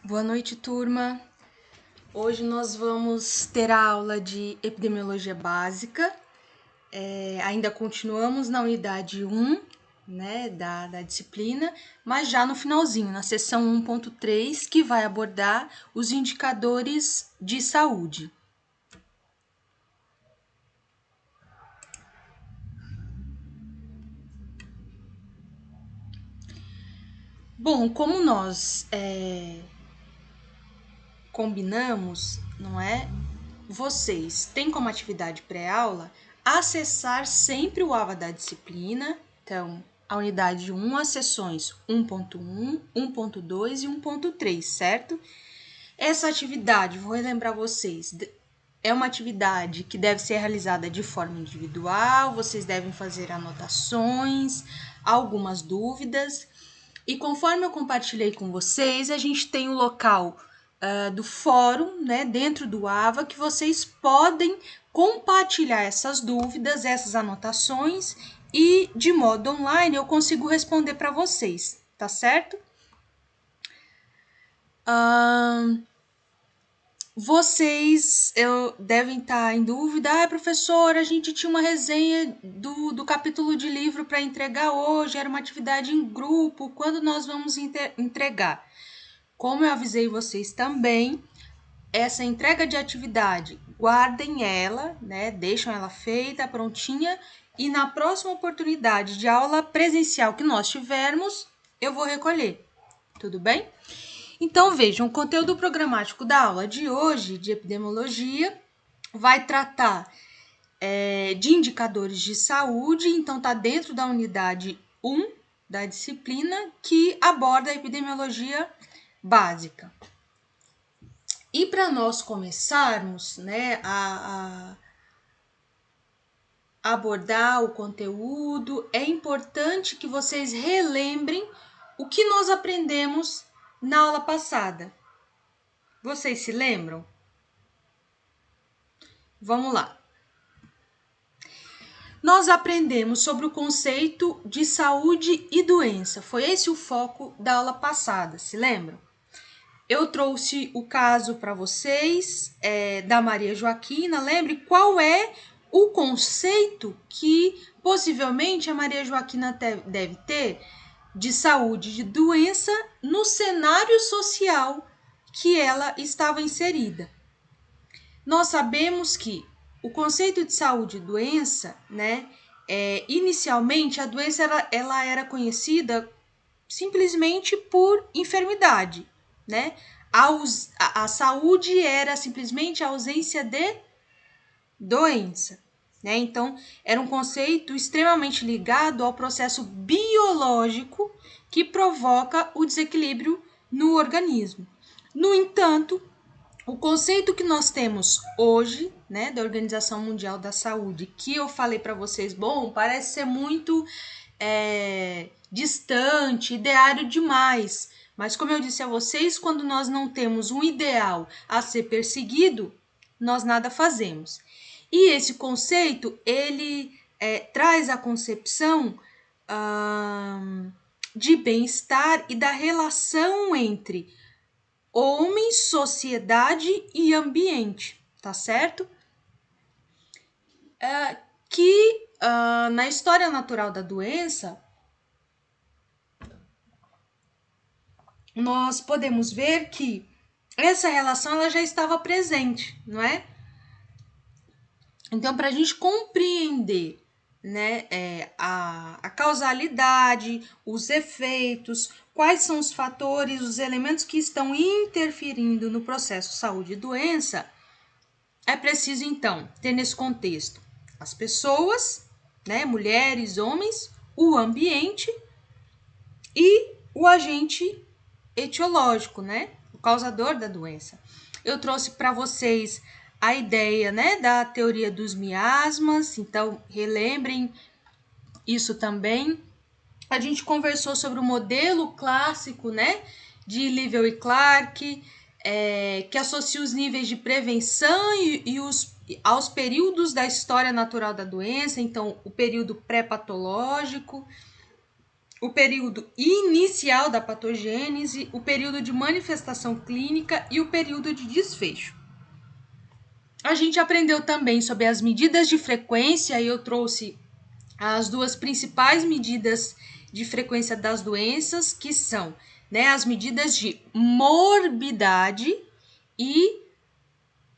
Boa noite, turma. Hoje nós vamos ter a aula de epidemiologia básica. Ainda continuamos na unidade 1, né, da disciplina, mas já no finalzinho, na seção 1.3, que vai abordar os indicadores de saúde. Bom, como nós combinamos, não é? Vocês têm como atividade pré-aula acessar sempre o AVA da disciplina. Então, a unidade 1, as sessões 1.1, 1.2 e 1.3, certo? Essa atividade, vou relembrar vocês, é uma atividade que deve ser realizada de forma individual, vocês devem fazer anotações, algumas dúvidas. E conforme eu compartilhei com vocês, a gente tem o local do fórum, né, dentro do AVA, que vocês podem compartilhar essas dúvidas, essas anotações, e de modo online eu consigo responder para vocês, tá certo? Vocês devem estar em dúvida. Professora, a gente tinha uma resenha do capítulo de livro para entregar hoje, era uma atividade em grupo, quando nós vamos entregar? Como eu avisei vocês também, essa entrega de atividade, guardem ela, né? Deixam ela feita, prontinha, e na próxima oportunidade de aula presencial que nós tivermos, eu vou recolher. Tudo bem? Então, vejam, o conteúdo programático da aula de hoje, de epidemiologia, vai tratar de indicadores de saúde, então está dentro da unidade 1 da disciplina, que aborda a epidemiologia básica. E para nós começarmos, né, a abordar o conteúdo, é importante que vocês relembrem o que nós aprendemos na aula passada. Vocês se lembram? Vamos lá. Nós aprendemos sobre o conceito de saúde e doença. Foi esse o foco da aula passada, se lembram? Eu trouxe o caso para vocês da Maria Joaquina. Lembre qual é o conceito que possivelmente a Maria Joaquina deve ter de saúde e de doença no cenário social que ela estava inserida. Nós sabemos que o conceito de saúde e doença, né, inicialmente a doença ela era conhecida simplesmente por enfermidade, né? A saúde era simplesmente a ausência de doença, né? Então, era um conceito extremamente ligado ao processo biológico que provoca o desequilíbrio no organismo. No entanto, o conceito que nós temos hoje, né, da Organização Mundial da Saúde, que eu falei para vocês, bom, parece ser muito distante, ideário demais. Mas como eu disse a vocês, quando nós não temos um ideal a ser perseguido, nós nada fazemos. E esse conceito, ele traz a concepção de bem-estar e da relação entre homem, sociedade e ambiente, tá certo? Que na história natural da doença, nós podemos ver que essa relação ela já estava presente, não é? Então, para a gente compreender, né, a causalidade, os efeitos, quais são os fatores, os elementos que estão interferindo no processo saúde e doença, é preciso, então, ter nesse contexto as pessoas, né, mulheres, homens, o ambiente e o agente etiológico, né, o causador da doença. Eu trouxe para vocês a ideia, né, da teoria dos miasmas, então relembrem isso também. A gente conversou sobre o modelo clássico, né, de Livell e Clark, que associa os níveis de prevenção aos períodos da história natural da doença, então o período pré-patológico, o período inicial da patogênese, o período de manifestação clínica e o período de desfecho. A gente aprendeu também sobre as medidas de frequência, e eu trouxe as duas principais medidas de frequência das doenças, que são, né, as medidas de morbidade e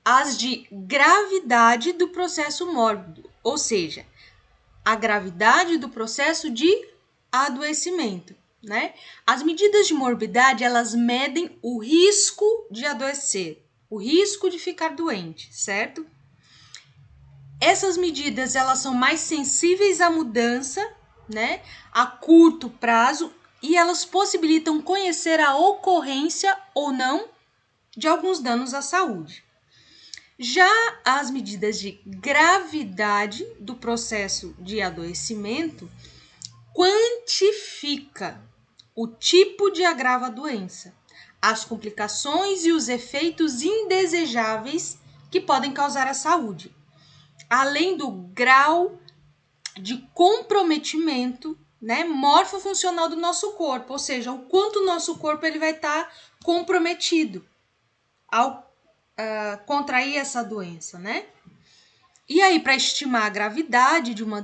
as de gravidade do processo mórbido, ou seja, a gravidade do processo de adoecimento, né? As medidas de morbidade, elas medem o risco de adoecer, o risco de ficar doente, certo? Essas medidas, elas são mais sensíveis à mudança, né, a curto prazo, e elas possibilitam conhecer a ocorrência ou não de alguns danos à saúde. Já as medidas de gravidade do processo de adoecimento quantifica o tipo de agravo à doença, as complicações e os efeitos indesejáveis que podem causar à saúde, além do grau de comprometimento, né, morfofuncional do nosso corpo, ou seja, o quanto o nosso corpo ele vai estar comprometido ao contrair essa doença, né? E aí, para estimar a gravidade de uma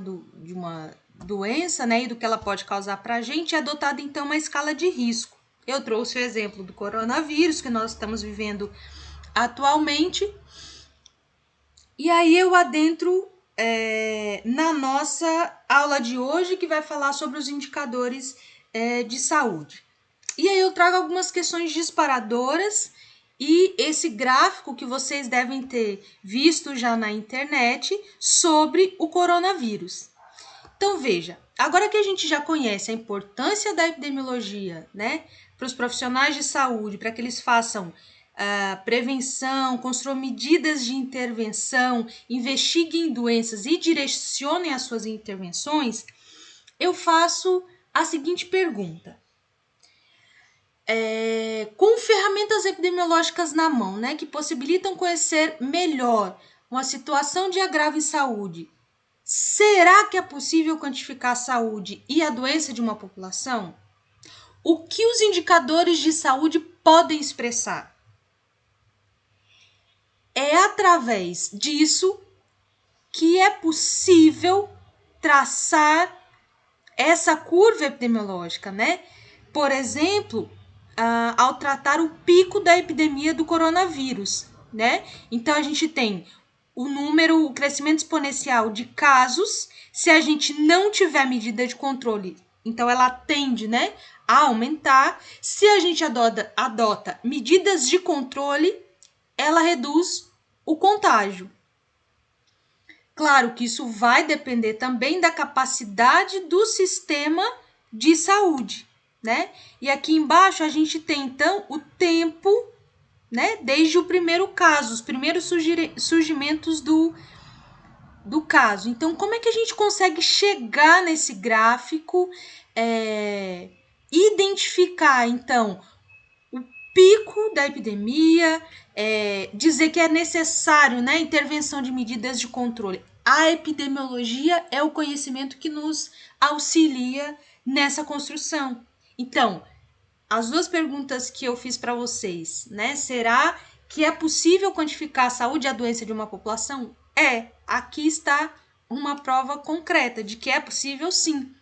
doença, né, e do que ela pode causar para a gente, é adotada então uma escala de risco. Eu trouxe o exemplo do coronavírus que nós estamos vivendo atualmente. E aí eu adentro na nossa aula de hoje, que vai falar sobre os indicadores de saúde. E aí eu trago algumas questões disparadoras e esse gráfico que vocês devem ter visto já na internet sobre o coronavírus. Então veja, agora que a gente já conhece a importância da epidemiologia, né, para os profissionais de saúde, para que eles façam prevenção, construam medidas de intervenção, investiguem doenças e direcionem as suas intervenções, eu faço a seguinte pergunta. Com ferramentas epidemiológicas na mão, né, que possibilitam conhecer melhor uma situação de agravo em saúde, será que é possível quantificar a saúde e a doença de uma população? O que os indicadores de saúde podem expressar? É através disso que é possível traçar essa curva epidemiológica, né? Por exemplo, ao tratar o pico da epidemia do coronavírus, né? Então, a gente tem o crescimento exponencial de casos, se a gente não tiver medida de controle, então ela tende, né, a aumentar. Se a gente adota medidas de controle, ela reduz o contágio. Claro que isso vai depender também da capacidade do sistema de saúde, né? E aqui embaixo a gente tem, então, o tempo, né? Desde o primeiro caso, os primeiros surgimentos do caso. Então, como é que a gente consegue chegar nesse gráfico, identificar, então, o pico da epidemia, dizer que é necessário, né, intervenção de medidas de controle. A epidemiologia é o conhecimento que nos auxilia nessa construção. Então, as duas perguntas que eu fiz para vocês, né? Será que é possível quantificar a saúde e a doença de uma população? Aqui está uma prova concreta de que é possível, sim.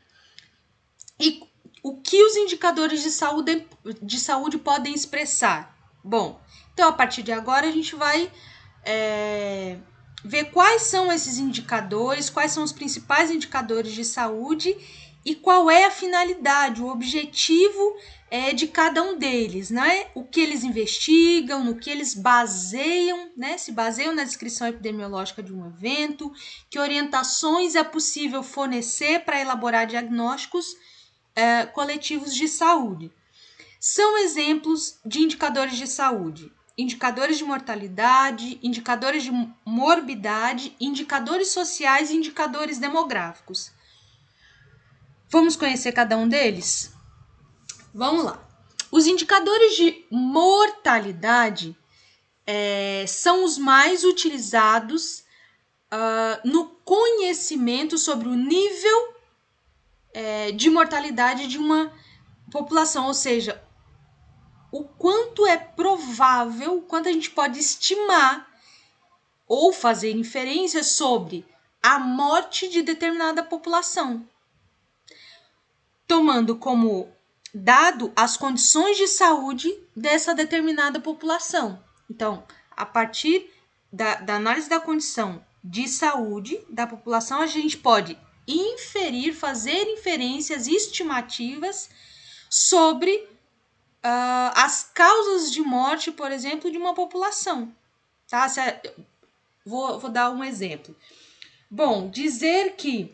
E o que os indicadores de saúde podem expressar? Bom, então a partir de agora a gente vai ver quais são esses indicadores, quais são os principais indicadores de saúde e qual é a finalidade, o objetivo de cada um deles, né? O que eles investigam, no que eles baseiam, né? Se baseiam na descrição epidemiológica de um evento, que orientações é possível fornecer para elaborar diagnósticos coletivos de saúde. São exemplos de indicadores de saúde: indicadores de mortalidade, indicadores de morbidade, indicadores sociais e indicadores demográficos. Vamos conhecer cada um deles? Vamos lá. Os indicadores de mortalidade são os mais utilizados no conhecimento sobre o nível de mortalidade de uma população, ou seja, o quanto é provável, o quanto a gente pode estimar ou fazer inferências sobre a morte de determinada população, tomando como dado as condições de saúde dessa determinada população. Então, a partir da análise da condição de saúde da população, a gente pode inferir, fazer inferências estimativas sobre as causas de morte, por exemplo, de uma população. Tá? Vou dar um exemplo. Bom, dizer que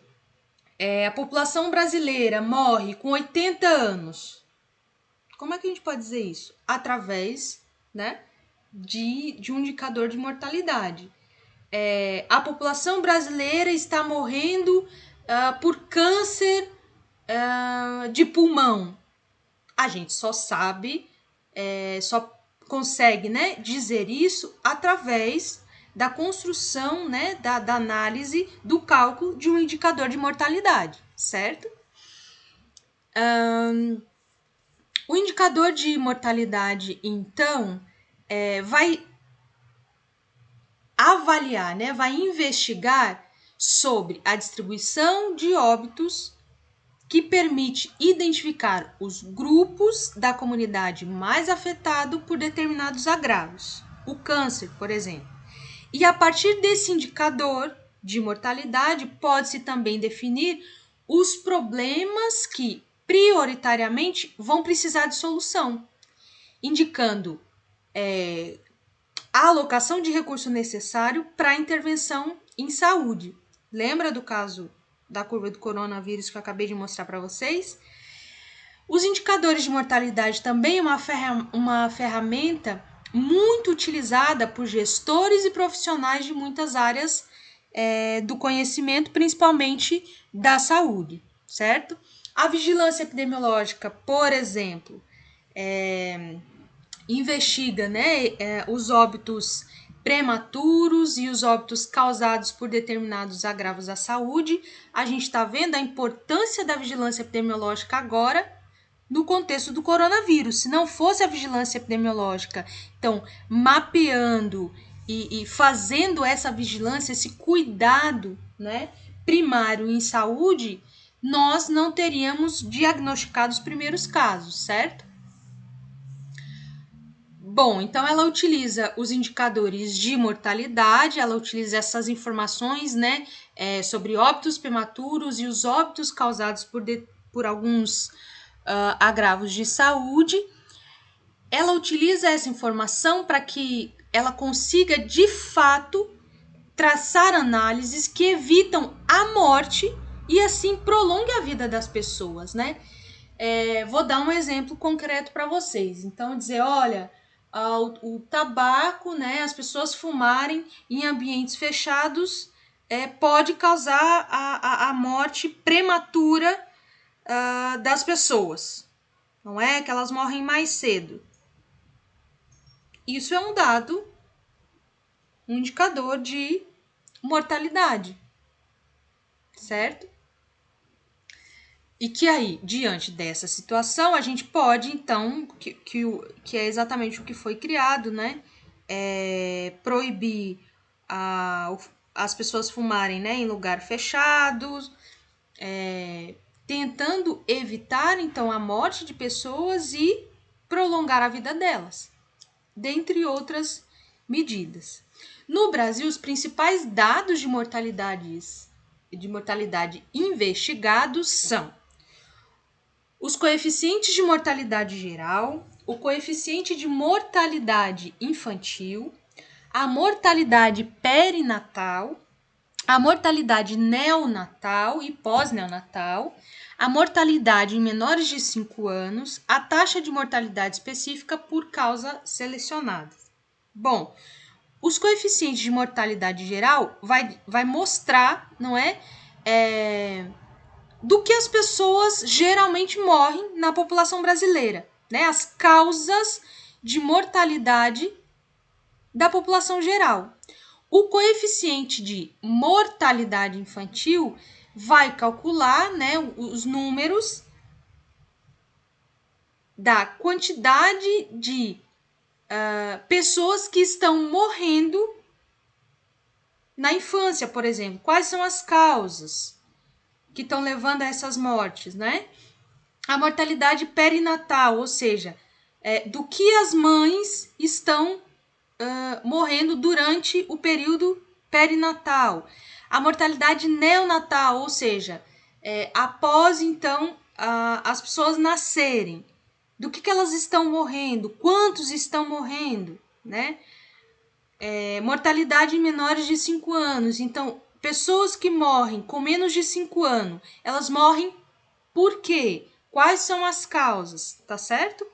a população brasileira morre com 80 anos. Como é que a gente pode dizer isso? Através, né, de um indicador de mortalidade. A população brasileira está morrendo por câncer de pulmão. A gente só sabe, só consegue, né, dizer isso através da construção, né, da análise do cálculo de um indicador de mortalidade, certo? O indicador de mortalidade, então, vai avaliar, né, vai investigar sobre a distribuição de óbitos que permite identificar os grupos da comunidade mais afetados por determinados agravos. O câncer, por exemplo. E a partir desse indicador de mortalidade, pode-se também definir os problemas que prioritariamente vão precisar de solução, indicando a alocação de recurso necessário para a intervenção em saúde. Lembra do caso da curva do coronavírus que eu acabei de mostrar para vocês? Os indicadores de mortalidade também é uma ferramenta muito utilizada por gestores e profissionais de muitas áreas do conhecimento, principalmente da saúde, certo? A vigilância epidemiológica, por exemplo, investiga, né, os óbitos prematuros e os óbitos causados por determinados agravos à saúde. A gente está vendo a importância da vigilância epidemiológica agora no contexto do coronavírus. Se não fosse a vigilância epidemiológica, então, mapeando e fazendo essa vigilância, esse cuidado, né, primário em saúde, nós não teríamos diagnosticado os primeiros casos, certo? Bom, então ela utiliza os indicadores de mortalidade, ela utiliza essas informações, né, sobre óbitos prematuros e os óbitos causados por alguns agravos de saúde. Ela utiliza essa informação para que ela consiga, de fato, traçar análises que evitam a morte e assim prolongue a vida das pessoas, né? Vou dar um exemplo concreto para vocês. Então, dizer, olha, o tabaco, né, as pessoas fumarem em ambientes fechados pode causar a morte prematura das pessoas, não é? Que elas morrem mais cedo. Isso é um dado, um indicador de mortalidade, certo? E que aí, diante dessa situação, a gente pode, então, que é exatamente o que foi criado, né? Proibir as pessoas fumarem, né, em lugar fechado, tentando evitar, então, a morte de pessoas e prolongar a vida delas, dentre outras medidas. No Brasil, os principais dados de mortalidade investigados são os coeficientes de mortalidade geral, o coeficiente de mortalidade infantil, a mortalidade perinatal, a mortalidade neonatal e pós-neonatal, a mortalidade em menores de 5 anos, a taxa de mortalidade específica por causa selecionada. Bom, os coeficientes de mortalidade geral vai mostrar, não é, do que as pessoas geralmente morrem na população brasileira, né? As causas de mortalidade da população geral. O coeficiente de mortalidade infantil vai calcular, né, os números da quantidade de pessoas que estão morrendo na infância, por exemplo. Quais são as causas que estão levando a essas mortes, né? A mortalidade perinatal, ou seja, do que as mães estão morrendo durante o período perinatal. A mortalidade neonatal, ou seja, após então as pessoas nascerem. Do que elas estão morrendo? Quantos estão morrendo? Né? Mortalidade em menores de 5 anos. Então, pessoas que morrem com menos de 5 anos, elas morrem por quê? Quais são as causas? Tá certo?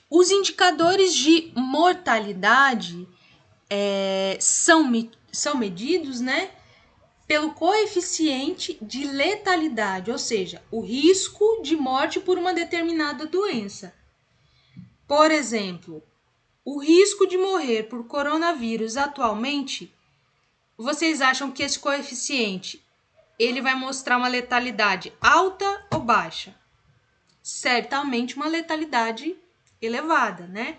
Os indicadores de mortalidade são medidos, né, pelo coeficiente de letalidade, ou seja, o risco de morte por uma determinada doença. Por exemplo, o risco de morrer por coronavírus atualmente, vocês acham que esse coeficiente ele vai mostrar uma letalidade alta ou baixa? Certamente uma letalidade elevada, né?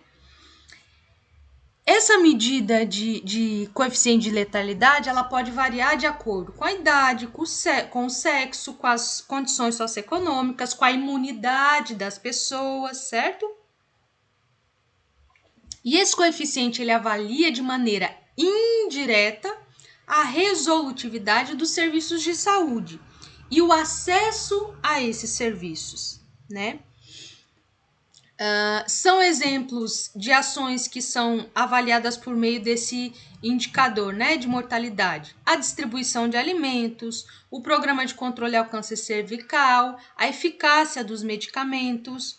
Essa medida de coeficiente de letalidade, ela pode variar de acordo com a idade, com o sexo, com as condições socioeconômicas, com a imunidade das pessoas, certo? E esse coeficiente, ele avalia de maneira indireta a resolutividade dos serviços de saúde e o acesso a esses serviços, né? São exemplos de ações que são avaliadas por meio desse indicador, né, de mortalidade. A distribuição de alimentos, o programa de controle ao câncer cervical, a eficácia dos medicamentos,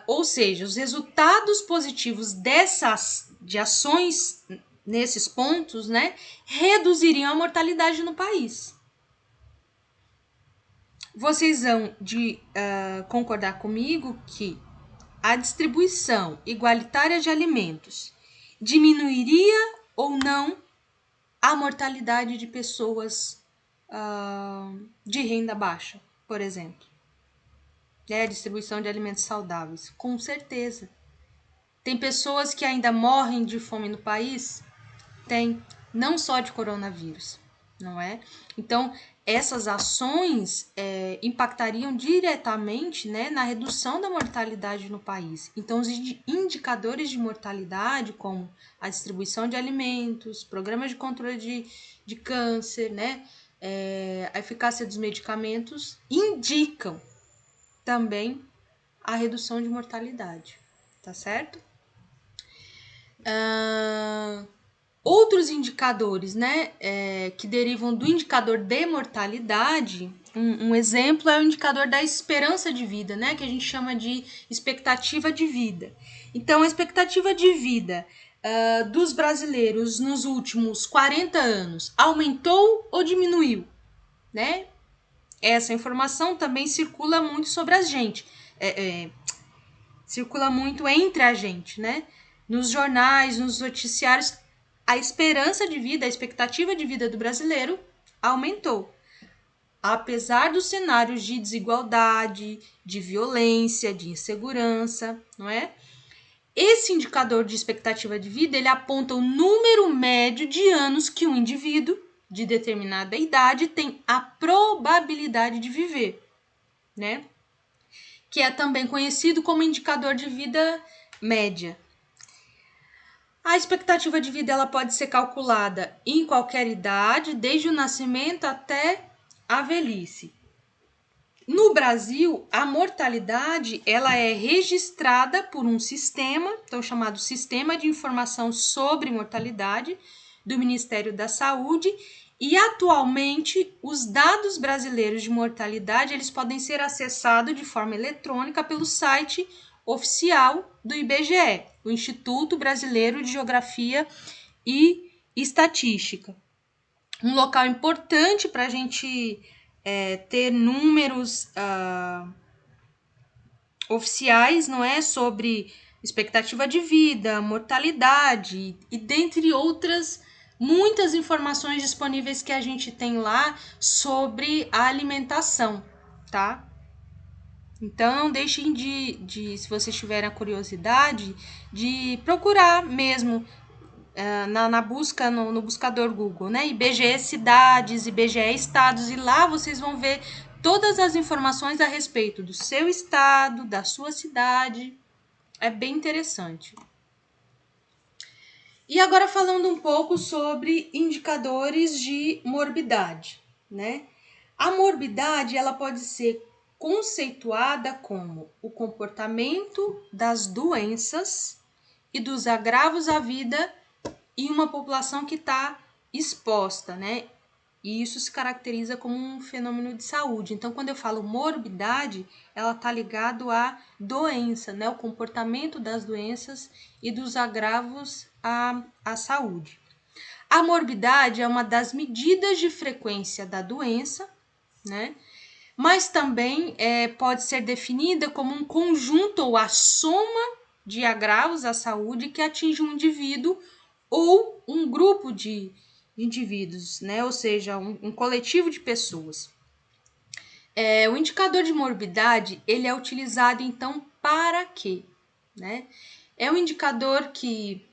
ou seja, os resultados positivos de ações nesses pontos, né, reduziriam a mortalidade no país. Vocês vão concordar comigo que a distribuição igualitária de alimentos diminuiria ou não a mortalidade de pessoas de renda baixa, por exemplo? A distribuição de alimentos saudáveis, com certeza. Tem pessoas que ainda morrem de fome no país? Tem, não só de coronavírus, não é? Então, essas ações impactariam diretamente, né, na redução da mortalidade no país. Então, os indicadores de mortalidade, como a distribuição de alimentos, programas de controle de câncer, né, a eficácia dos medicamentos, indicam também a redução de mortalidade, tá certo? Outros indicadores, né, que derivam do indicador de mortalidade, um exemplo é o indicador da esperança de vida, né, que a gente chama de expectativa de vida. Então, a expectativa de vida dos brasileiros nos últimos 40 anos aumentou ou diminuiu, né? Essa informação também circula muito sobre a gente, circula muito entre a gente, né? Nos jornais, nos noticiários, a esperança de vida, a expectativa de vida do brasileiro aumentou. Apesar dos cenários de desigualdade, de violência, de insegurança, não é? Esse indicador de expectativa de vida, ele aponta o número médio de anos que um indivíduo de determinada idade tem a probabilidade de viver, né? Que é também conhecido como indicador de vida média. A expectativa de vida ela pode ser calculada em qualquer idade, desde o nascimento até a velhice. No Brasil, a mortalidade ela é registrada por um sistema, então chamado Sistema de Informação sobre Mortalidade, do Ministério da Saúde, e atualmente os dados brasileiros de mortalidade eles podem ser acessados de forma eletrônica pelo site oficial do IBGE, o Instituto Brasileiro de Geografia e Estatística. Um local importante para a gente ter números oficiais, não é, sobre expectativa de vida, mortalidade e dentre outras muitas informações disponíveis que a gente tem lá sobre a alimentação, tá? Então, não deixem se vocês tiverem a curiosidade, de procurar mesmo na busca, no buscador Google, né? IBGE cidades, IBGE estados, e lá vocês vão ver todas as informações a respeito do seu estado, da sua cidade. É bem interessante. E agora falando um pouco sobre indicadores de morbidade, né? A morbidade, ela pode ser conceituada como o comportamento das doenças e dos agravos à vida em uma população que está exposta, né? E isso se caracteriza como um fenômeno de saúde. Então, quando eu falo morbidade, ela está ligado à doença, né? O comportamento das doenças e dos agravos à saúde. A morbidade é uma das medidas de frequência da doença, né? Mas também pode ser definida como um conjunto ou a soma de agravos à saúde que atinge um indivíduo ou um grupo de indivíduos, né? Ou seja, um coletivo de pessoas. O indicador de morbidade, ele é utilizado, então, para quê? Né? É um indicador que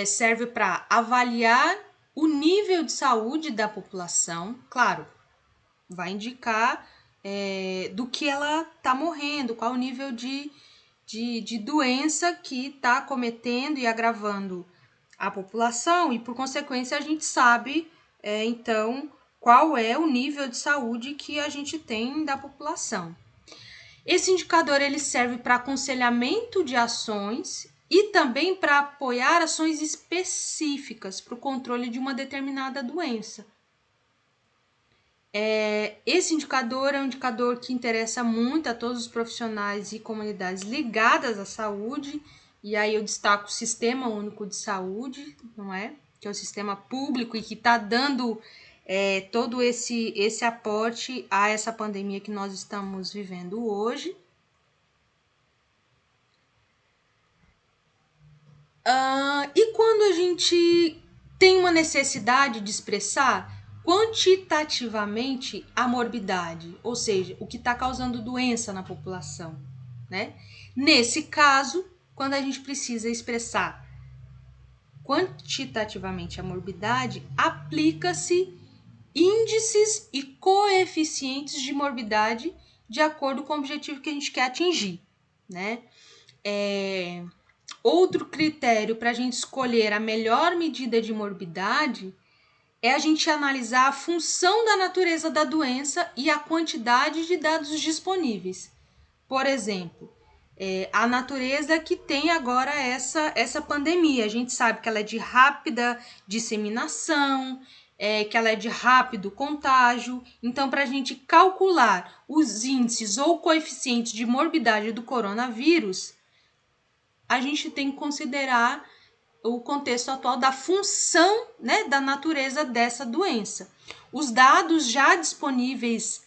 serve para avaliar o nível de saúde da população, claro, vai indicar do que ela está morrendo, qual o nível de doença que está cometendo e agravando a população, e por consequência a gente sabe, então, qual é o nível de saúde que a gente tem da população. Esse indicador ele serve para aconselhamento de ações e também para apoiar ações específicas para o controle de uma determinada doença. Esse indicador é um indicador que interessa muito a todos os profissionais e comunidades ligadas à saúde, e aí eu destaco o Sistema Único de Saúde, não é? Que é o sistema público e que está dando todo esse aporte a essa pandemia que nós estamos vivendo hoje. E quando a gente tem uma necessidade de expressar quantitativamente a morbidade, ou seja, o que está causando doença na população, né? Nesse caso, quando a gente precisa expressar quantitativamente a morbidade, aplica-se índices e coeficientes de morbidade de acordo com o objetivo que a gente quer atingir, né? Outro critério para a gente escolher a melhor medida de morbidade é a gente analisar a função da natureza da doença e a quantidade de dados disponíveis. Por exemplo, a natureza que tem agora essa pandemia. A gente sabe que ela é de rápida disseminação, que ela é de rápido contágio. Então, para a gente calcular os índices ou coeficientes de morbidade do coronavírus, a gente tem que considerar o contexto atual da função, né, da natureza dessa doença. Os dados já disponíveis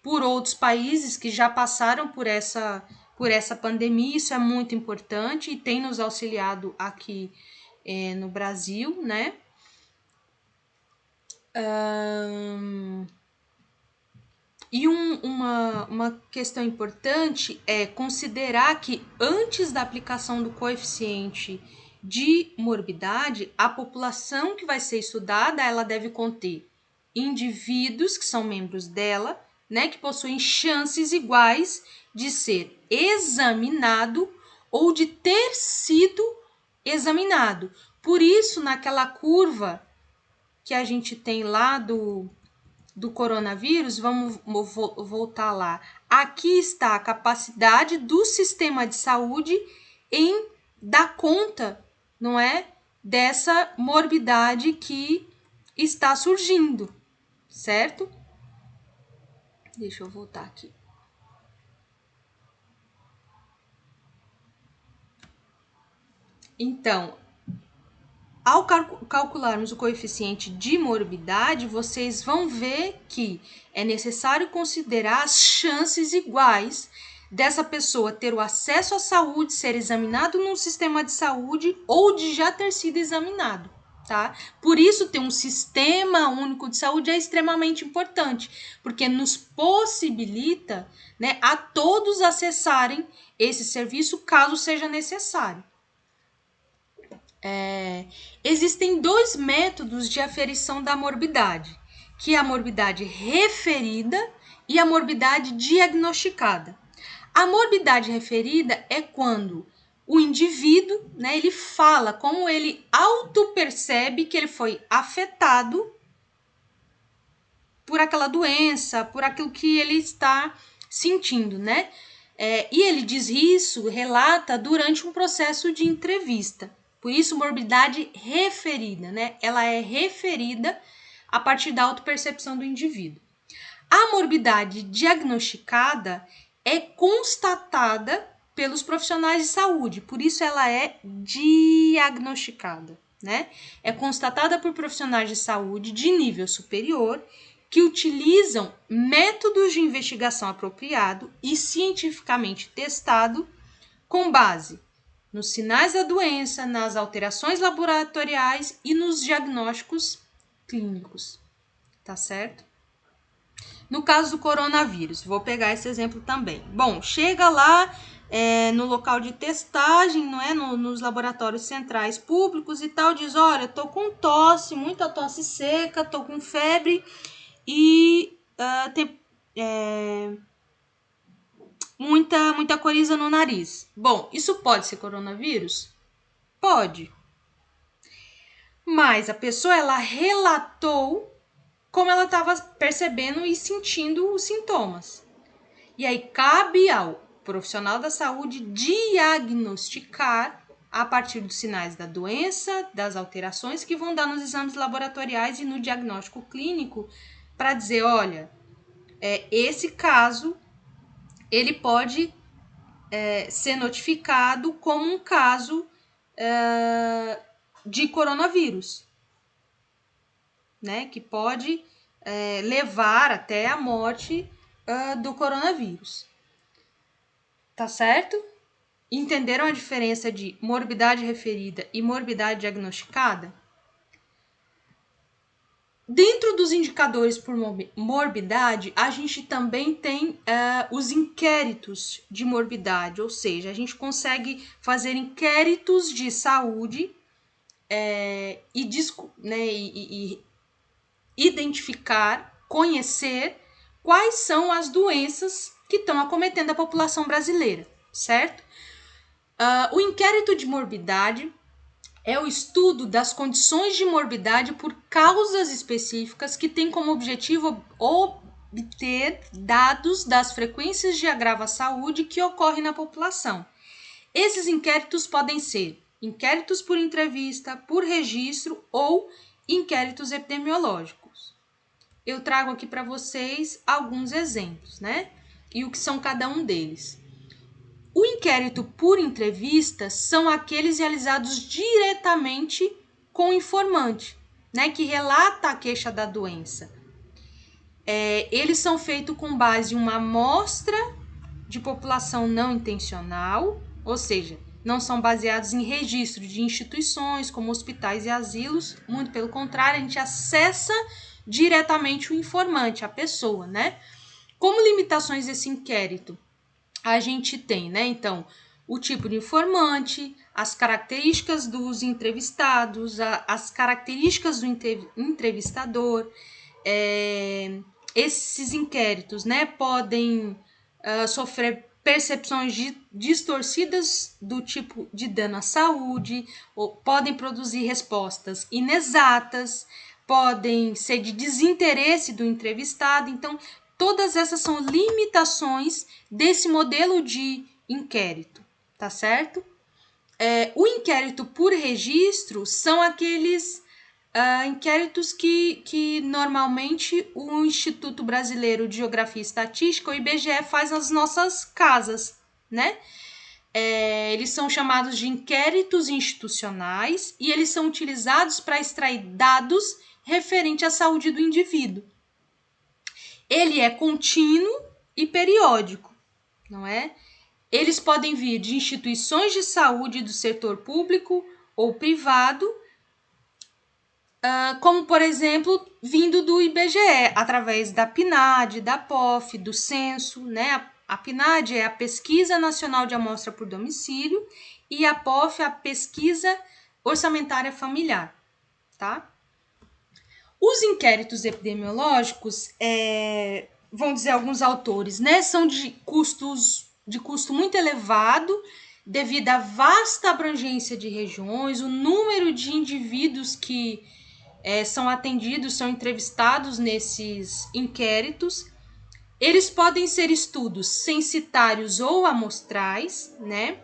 por outros países que já passaram por essa pandemia, isso é muito importante e tem nos auxiliado aqui no Brasil, né? E uma questão importante é considerar que antes da aplicação do coeficiente de morbidade, a população que vai ser estudada, ela deve conter indivíduos que são membros dela, né, que possuem chances iguais de ser examinado ou de ter sido examinado. Por isso, naquela curva que a gente tem lá do coronavírus, vamos voltar lá. Aqui está a capacidade do sistema de saúde em dar conta, não é, dessa morbidade que está surgindo, certo? Deixa eu voltar aqui. Então, ao calcularmos o coeficiente de morbidade, vocês vão ver que é necessário considerar as chances iguais dessa pessoa ter o acesso à saúde, ser examinado num sistema de saúde ou de já ter sido examinado, tá? Por isso, ter um sistema único de saúde é extremamente importante, porque nos possibilita, né, a todos acessarem esse serviço caso seja necessário. Existem 2 métodos de aferição da morbidade, que é a morbidade referida e a morbidade diagnosticada. A morbidade referida é quando o indivíduo, né, ele fala como ele auto-percebe que ele foi afetado por aquela doença, por aquilo que ele está sentindo, né? E ele diz isso, relata durante um processo de entrevista. Por isso, morbidade referida, né? Ela é referida a partir da autopercepção do indivíduo. A morbidade diagnosticada é constatada pelos profissionais de saúde, por isso ela é diagnosticada, né? É constatada por profissionais de saúde de nível superior que utilizam métodos de investigação apropriado e cientificamente testado com base nos sinais da doença, nas alterações laboratoriais e nos diagnósticos clínicos, tá certo? No caso do coronavírus, vou pegar esse exemplo também. Bom, chega lá no local de testagem, não é? Nos laboratórios centrais públicos e tal, diz, olha, tô com tosse, muita tosse seca, tô com febre e tem muita coriza no nariz. Bom, isso pode ser coronavírus? Pode. Mas a pessoa, ela relatou como ela estava percebendo e sentindo os sintomas. E aí cabe ao profissional da saúde diagnosticar a partir dos sinais da doença, das alterações que vão dar nos exames laboratoriais e no diagnóstico clínico, para dizer, olha, esse caso ele pode ser notificado como um caso de coronavírus, né? Que pode levar até a morte do coronavírus. Tá certo? Entenderam a diferença de morbidade referida e morbidade diagnosticada? Dentro dos indicadores por morbidade, a gente também tem os inquéritos de morbidade, ou seja, a gente consegue fazer inquéritos de saúde e identificar, conhecer quais são as doenças que estão acometendo a população brasileira, certo? O inquérito de morbidade é o estudo das condições de morbidade por causas específicas que tem como objetivo obter dados das frequências de agravo à saúde que ocorrem na população. Esses inquéritos podem ser inquéritos por entrevista, por registro ou inquéritos epidemiológicos. Eu trago aqui para vocês alguns exemplos, né? E o que são cada um deles. O inquérito por entrevista são aqueles realizados diretamente com o informante, né, que relata a queixa da doença. Eles são feitos com base em uma amostra de população não intencional, ou seja, não são baseados em registro de instituições como hospitais e asilos, muito pelo contrário, a gente acessa diretamente o informante, a pessoa, né? Como limitações desse inquérito? A gente tem, né, então, o tipo de informante, as características dos entrevistados, as características do entrevistador. Esses inquéritos, né, podem sofrer percepções distorcidas do tipo de dano à saúde, ou podem produzir respostas inexatas, podem ser de desinteresse do entrevistado. Então, todas essas são limitações desse modelo de inquérito, tá certo? O inquérito por registro são aqueles inquéritos que normalmente o Instituto Brasileiro de Geografia e Estatística, o IBGE, faz nas nossas casas, né? Eles são chamados de inquéritos institucionais e eles são utilizados para extrair dados referentes à saúde do indivíduo. Ele é contínuo e periódico, não é? Eles podem vir de instituições de saúde do setor público ou privado como, por exemplo, vindo do IBGE, através da PNAD, da POF, do censo, né? A PNAD é a Pesquisa Nacional de Amostra por Domicílio e a POF é a Pesquisa Orçamentária Familiar, tá? Os inquéritos epidemiológicos, vão dizer alguns autores, né, são de custo muito elevado, devido à vasta abrangência de regiões, o número de indivíduos que são atendidos, são entrevistados nesses inquéritos. Eles podem ser estudos censitários ou amostrais, né?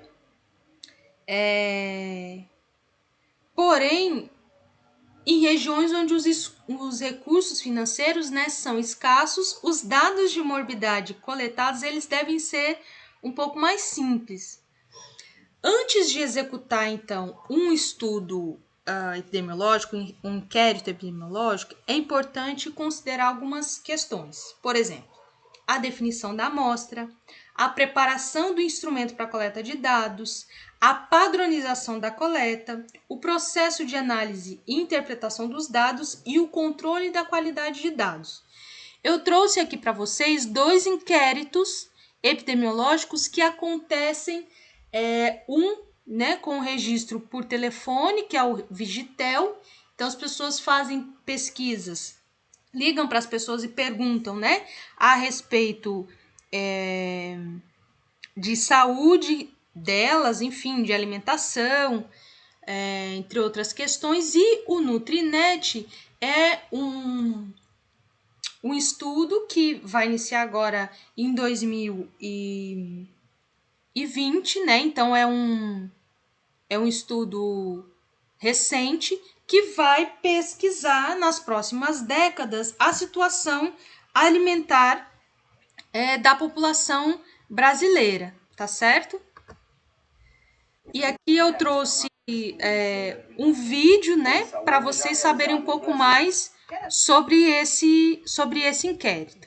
Porém, em regiões onde os recursos financeiros, né, são escassos, os dados de morbidade coletados eles devem ser um pouco mais simples. Antes de executar, então, um estudo epidemiológico, um inquérito epidemiológico, é importante considerar algumas questões. Por exemplo, a definição da amostra, a preparação do instrumento para a coleta de dados, a padronização da coleta, o processo de análise e interpretação dos dados e o controle da qualidade de dados. Eu trouxe aqui para vocês 2 inquéritos epidemiológicos que acontecem, né, com registro por telefone, que é o Vigitel. Então, as pessoas fazem pesquisas, ligam para as pessoas e perguntam, né, a respeito de saúde delas, enfim, de alimentação, entre outras questões. E o Nutrinet é um estudo que vai iniciar agora em 2020, né? Então é um estudo recente que vai pesquisar nas próximas décadas a situação alimentar da população brasileira, tá certo? E aqui eu trouxe um vídeo, né, para vocês saberem um pouco mais sobre esse inquérito.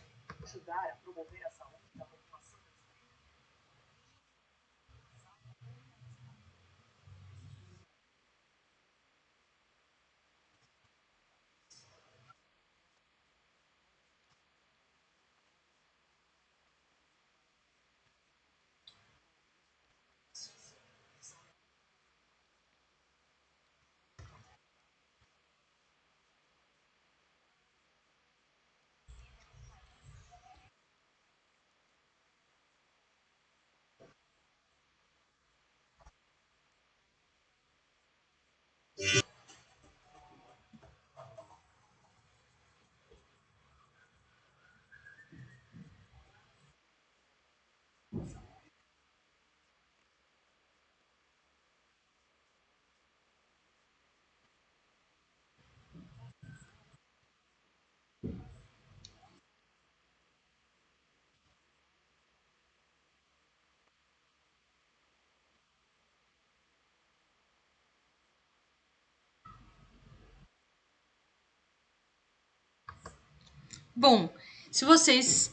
Bom, se vocês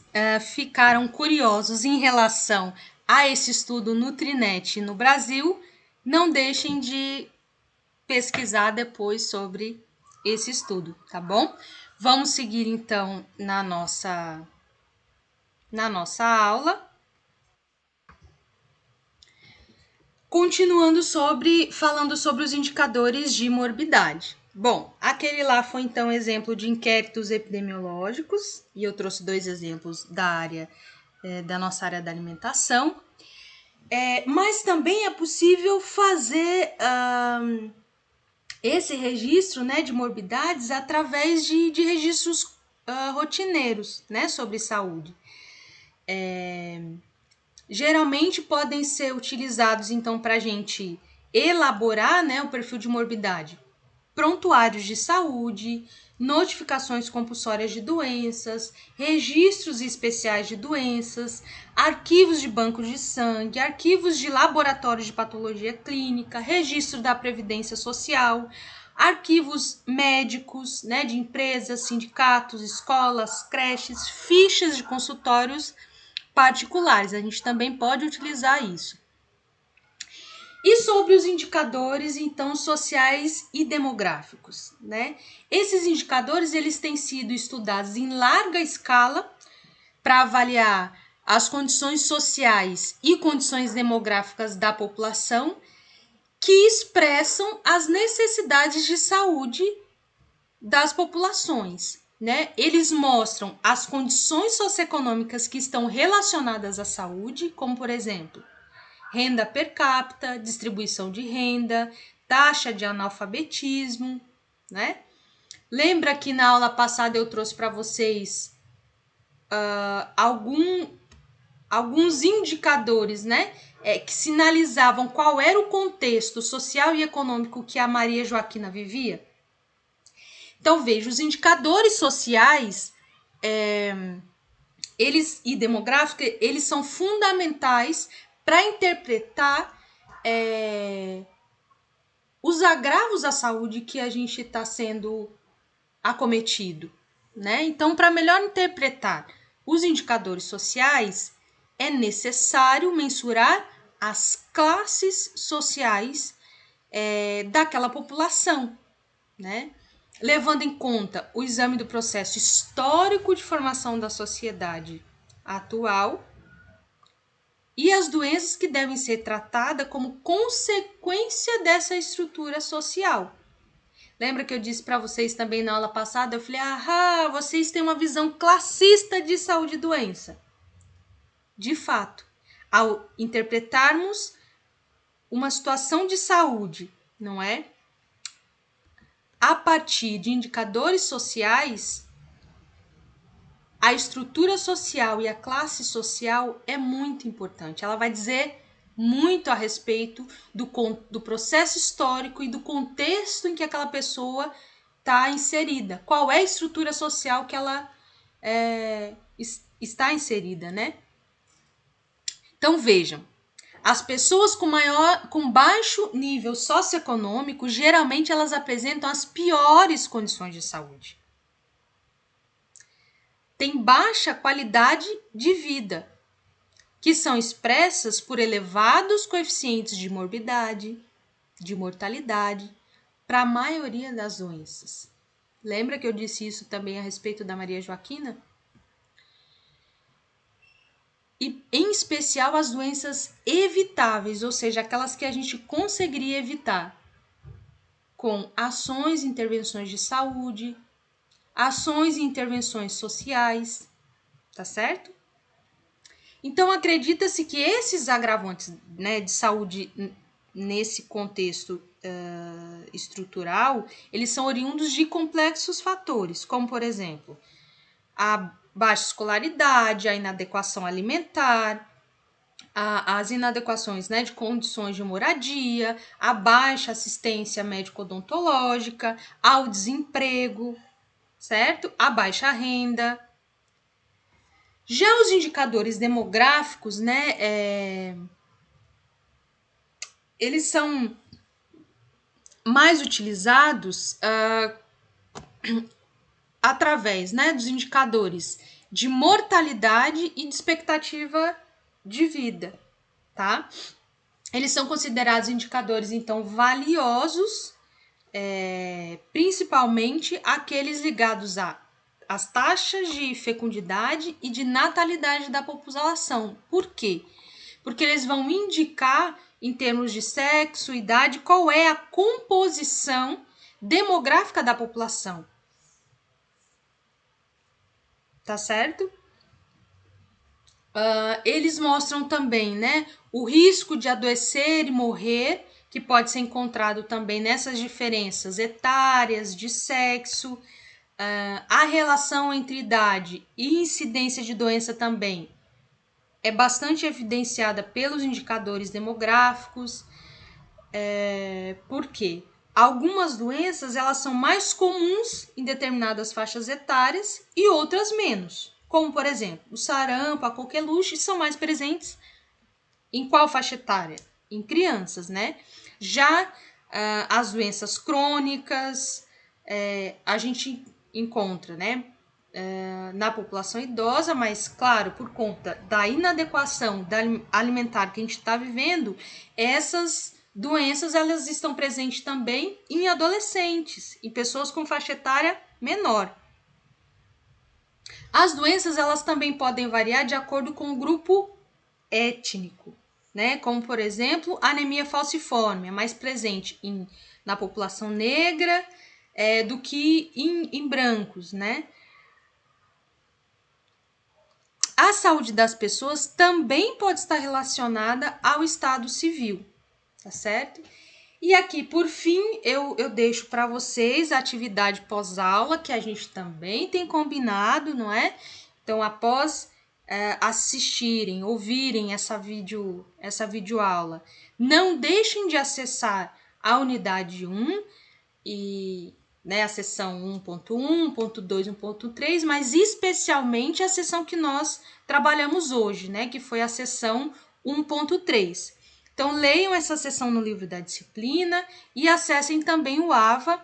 ficaram curiosos em relação a esse estudo Nutrinet no Brasil, não deixem de pesquisar depois sobre esse estudo, tá bom? Vamos seguir então na nossa aula. Continuando falando sobre os indicadores de morbidade. Bom, aquele lá foi então exemplo de inquéritos epidemiológicos, e eu trouxe 2 exemplos da área, da nossa área da alimentação. Mas também é possível fazer esse registro, né, de morbidades através de registros rotineiros, né, sobre saúde. Geralmente podem ser utilizados, então, para a gente elaborar, né, o perfil de morbidade. Prontuários de saúde, notificações compulsórias de doenças, registros especiais de doenças, arquivos de bancos de sangue, arquivos de laboratórios de patologia clínica, registro da Previdência Social, arquivos médicos, né, de empresas, sindicatos, escolas, creches, fichas de consultórios particulares. A gente também pode utilizar isso. E sobre os indicadores, então, sociais e demográficos, né? Esses indicadores, eles têm sido estudados em larga escala para avaliar as condições sociais e condições demográficas da população que expressam as necessidades de saúde das populações, né? Eles mostram as condições socioeconômicas que estão relacionadas à saúde, como, por exemplo, renda per capita, distribuição de renda, taxa de analfabetismo, né? Lembra que na aula passada eu trouxe para vocês alguns indicadores, né? Que sinalizavam qual era o contexto social e econômico que a Maria Joaquina vivia? Então, veja, os indicadores sociais e demográficos, eles são fundamentais para interpretar os agravos à saúde que a gente está sendo acometido, né? Então, para melhor interpretar os indicadores sociais, é necessário mensurar as classes sociais daquela população, né? Levando em conta o exame do processo histórico de formação da sociedade atual e as doenças que devem ser tratadas como consequência dessa estrutura social. Lembra que eu disse para vocês também na aula passada? Eu falei, vocês têm uma visão classista de saúde e doença. De fato, ao interpretarmos uma situação de saúde, não é? A partir de indicadores sociais, a estrutura social e a classe social é muito importante. Ela vai dizer muito a respeito do processo histórico e do contexto em que aquela pessoa está inserida. Qual é a estrutura social que ela está inserida, né? Então, vejam. As pessoas com baixo nível socioeconômico, geralmente elas apresentam as piores condições de saúde. Tem baixa qualidade de vida, que são expressas por elevados coeficientes de morbidade, de mortalidade, para a maioria das doenças. Lembra que eu disse isso também a respeito da Maria Joaquina? E, em especial, as doenças evitáveis, ou seja, aquelas que a gente conseguiria evitar, com ações e intervenções de saúde, ações e intervenções sociais, tá certo? Então, acredita-se que esses agravantes, né, de saúde nesse contexto estrutural, eles são oriundos de complexos fatores, como, por exemplo, a baixa escolaridade, a inadequação alimentar, as inadequações, né, de condições de moradia, a baixa assistência médico-odontológica, ao desemprego, certo? A baixa renda. Já os indicadores demográficos, né, eles são mais utilizados através, né, dos indicadores de mortalidade e de expectativa de vida, tá? Eles são considerados indicadores, então, valiosos, principalmente aqueles ligados às taxas de fecundidade e de natalidade da população. Por quê? Porque eles vão indicar, em termos de sexo, idade, qual é a composição demográfica da população. Tá certo? Eles mostram também, né, o risco de adoecer e morrer, que pode ser encontrado também nessas diferenças etárias, de sexo, a relação entre idade e incidência de doença também é bastante evidenciada pelos indicadores demográficos. Por quê? Algumas doenças elas são mais comuns em determinadas faixas etárias e outras menos. Como, por exemplo, o sarampo, a coqueluche são mais presentes em qual faixa etária? Em crianças, né? Já as doenças crônicas, a gente encontra, né, na população idosa, mas, claro, por conta da inadequação alimentar que a gente está vivendo, essas doenças elas estão presentes também em adolescentes, em pessoas com faixa etária menor. As doenças elas também podem variar de acordo com o grupo étnico, né? Como, por exemplo, a anemia falciforme, é mais presente na população negra do que em brancos, né? A saúde das pessoas também pode estar relacionada ao estado civil, tá certo? E aqui, por fim, eu deixo para vocês a atividade pós-aula, que a gente também tem combinado, não é? Então, após assistirem, ouvirem essa videoaula, não deixem de acessar a unidade 1 e a seção 1.1, 1.2, 1.3, mas especialmente a seção que nós trabalhamos hoje, né? Que foi a seção 1.3. Então, leiam essa seção no livro da disciplina e acessem também o AVA,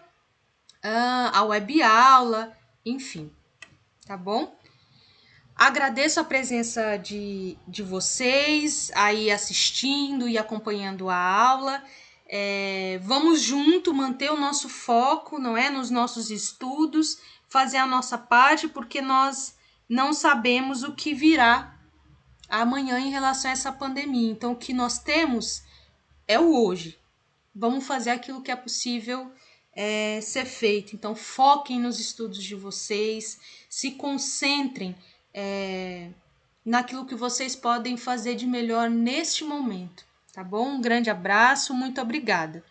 a web aula, enfim, tá bom? Agradeço a presença de vocês aí assistindo e acompanhando a aula. Vamos junto manter o nosso foco, não é, nos nossos estudos, fazer a nossa parte, porque nós não sabemos o que virá amanhã em relação a essa pandemia. Então, o que nós temos é o hoje. Vamos fazer aquilo que é possível ser feito. Então, foquem nos estudos de vocês, se concentrem naquilo que vocês podem fazer de melhor neste momento, tá bom? Um grande abraço, muito obrigada.